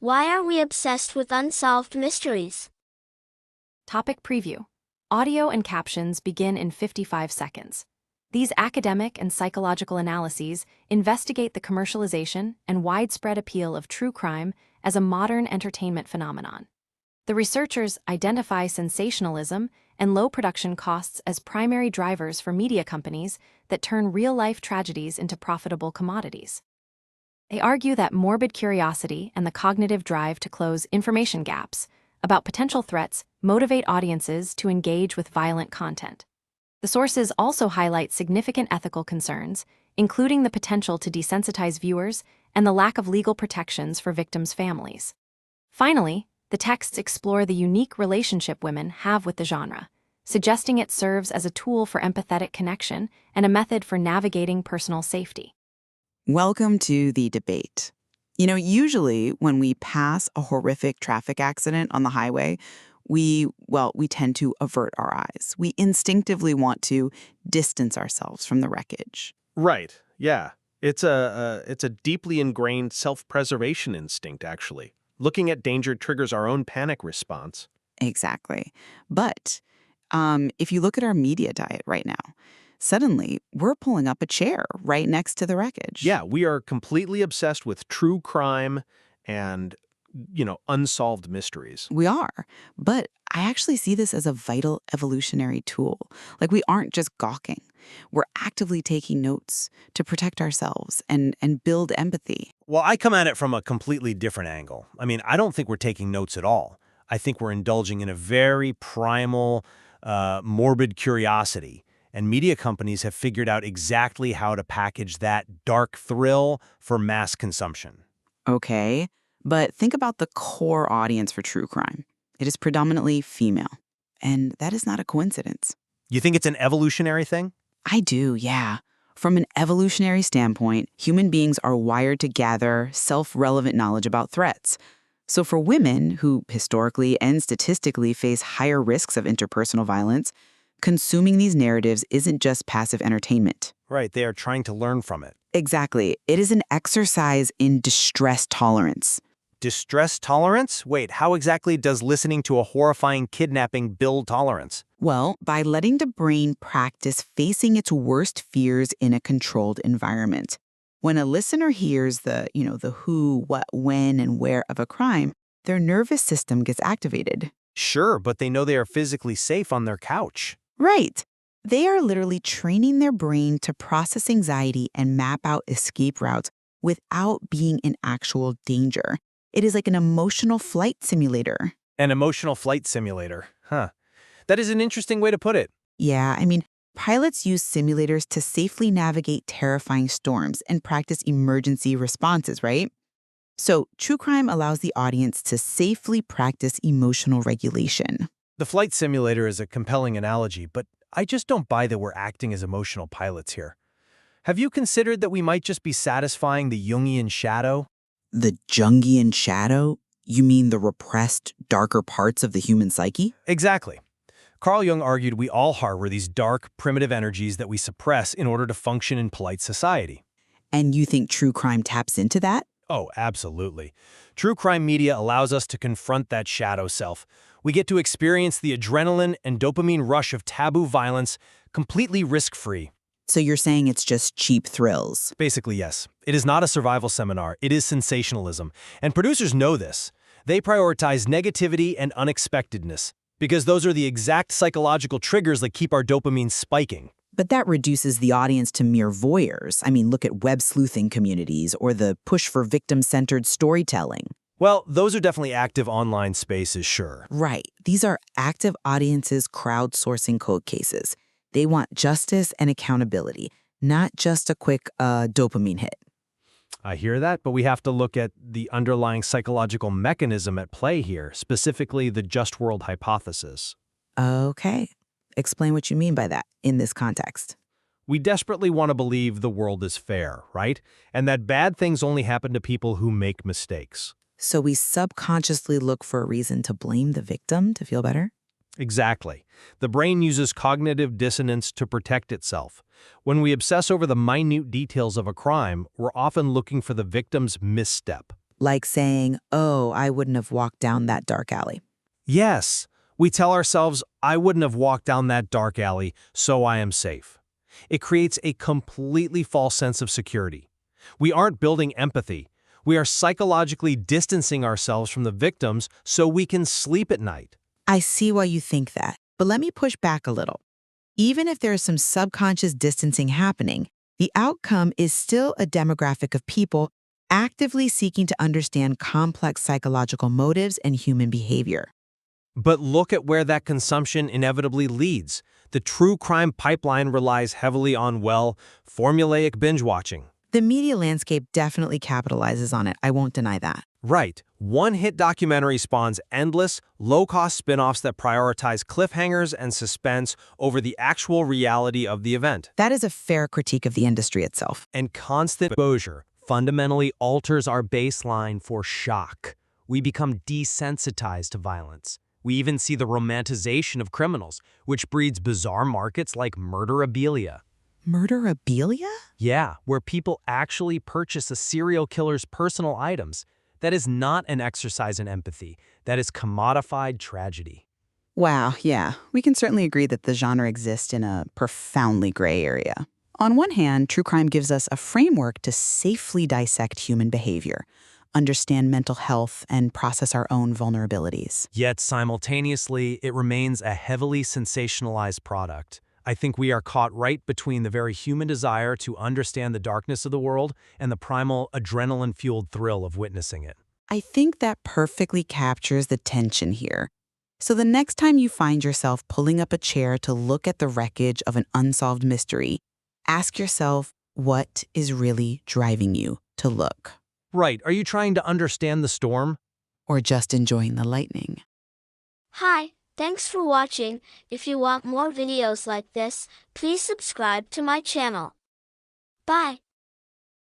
Why are we obsessed with unsolved mysteries? Topic preview. Audio and captions begin in 55 seconds. These academic and psychological analyses investigate the commercialization and widespread appeal of true crime as a modern entertainment phenomenon. The researchers identify sensationalism and low production costs as primary drivers for media companies that turn real-life tragedies into profitable commodities. They argue that morbid curiosity and the cognitive drive to close information gaps about potential threats motivate audiences to engage with violent content. The sources also highlight significant ethical concerns, including the potential to desensitize viewers and the lack of legal protections for victims' families. Finally, the texts explore the unique relationship women have with the genre, suggesting it serves as a tool for empathetic connection and a method for navigating personal safety. Welcome to the debate. Usually when we pass a horrific traffic accident on the highway, we tend to avert our eyes. We instinctively want to distance ourselves from the wreckage. Right, yeah. It's a deeply ingrained self-preservation instinct, actually. Looking at danger triggers our own panic response. Exactly. But if you look at our media diet right now, suddenly we're pulling up a chair right next to the wreckage. Yeah, we are completely obsessed with true crime and, unsolved mysteries. We are. But I actually see this as a vital evolutionary tool. Like, we aren't just gawking. We're actively taking notes to protect ourselves and build empathy. Well, I come at it from a completely different angle. I don't think we're taking notes at all. I think we're indulging in a very primal, morbid curiosity. And media companies have figured out exactly how to package that dark thrill for mass consumption. Okay, but think about the core audience for true crime. It is predominantly female, and that is not a coincidence. You think it's an evolutionary thing? I do, yeah. From an evolutionary standpoint, human beings are wired to gather self-relevant knowledge about threats. So for women who historically and statistically face higher risks of interpersonal violence, consuming these narratives isn't just passive entertainment. Right, they are trying to learn from it. Exactly. It is an exercise in distress tolerance. Distress tolerance? Wait, how exactly does listening to a horrifying kidnapping build tolerance? Well, by letting the brain practice facing its worst fears in a controlled environment. When a listener hears the who, what, when, and where of a crime, their nervous system gets activated. Sure, but they know they are physically safe on their couch. Right. They are literally training their brain to process anxiety and map out escape routes without being in actual danger. It is like an emotional flight simulator. An emotional flight simulator. Huh. That is an interesting way to put it. Yeah, pilots use simulators to safely navigate terrifying storms and practice emergency responses, right? So, true crime allows the audience to safely practice emotional regulation. The flight simulator is a compelling analogy, but I just don't buy that we're acting as emotional pilots here. Have you considered that we might just be satisfying the Jungian shadow? The Jungian shadow? You mean the repressed, darker parts of the human psyche? Exactly. Carl Jung argued we all harbor these dark, primitive energies that we suppress in order to function in polite society. And you think true crime taps into that? Oh, absolutely. True crime media allows us to confront that shadow self. We get to experience the adrenaline and dopamine rush of taboo violence completely risk-free. So you're saying it's just cheap thrills? Basically, yes. It is not a survival seminar. It is sensationalism. And producers know this. They prioritize negativity and unexpectedness because those are the exact psychological triggers that keep our dopamine spiking. But that reduces the audience to mere voyeurs. Look at web sleuthing communities or the push for victim-centered storytelling. Well, those are definitely active online spaces, sure. Right. These are active audiences crowdsourcing cold cases. They want justice and accountability, not just a quick dopamine hit. I hear that, but we have to look at the underlying psychological mechanism at play here, specifically the just world hypothesis. Okay. Explain what you mean by that in this context. We desperately want to believe the world is fair, right? And that bad things only happen to people who make mistakes. So we subconsciously look for a reason to blame the victim to feel better? Exactly. The brain uses cognitive dissonance to protect itself. When we obsess over the minute details of a crime, we're often looking for the victim's misstep. like saying, oh, I wouldn't have walked down that dark alley. Yes, we tell ourselves, I wouldn't have walked down that dark alley, so I am safe. It creates a completely false sense of security. We aren't building empathy. We are psychologically distancing ourselves from the victims so we can sleep at night. I see why you think that, but let me push back a little. Even if there is some subconscious distancing happening, the outcome is still a demographic of people actively seeking to understand complex psychological motives and human behavior. But look at where that consumption inevitably leads. The true crime pipeline relies heavily on, well, formulaic binge-watching. The media landscape definitely capitalizes on it, I won't deny that. Right. One hit documentary spawns endless, low-cost spin-offs that prioritize cliffhangers and suspense over the actual reality of the event. That is a fair critique of the industry itself. And constant exposure fundamentally alters our baseline for shock. We become desensitized to violence. We even see the romanticization of criminals, which breeds bizarre markets like murderabilia. Murderabilia? Yeah, where people actually purchase a serial killer's personal items. That is not an exercise in empathy. That is commodified tragedy. Wow, yeah. We can certainly agree that the genre exists in a profoundly gray area. On one hand, true crime gives us a framework to safely dissect human behavior, understand mental health, and process our own vulnerabilities. Yet simultaneously, it remains a heavily sensationalized product. I think we are caught right between the very human desire to understand the darkness of the world and the primal, adrenaline-fueled thrill of witnessing it. I think that perfectly captures the tension here. So the next time you find yourself pulling up a chair to look at the wreckage of an unsolved mystery, ask yourself, what is really driving you to look? Right, are you trying to understand the storm? Or just enjoying the lightning? Hi, thanks for watching. If you want more videos like this, please subscribe to my channel. Bye.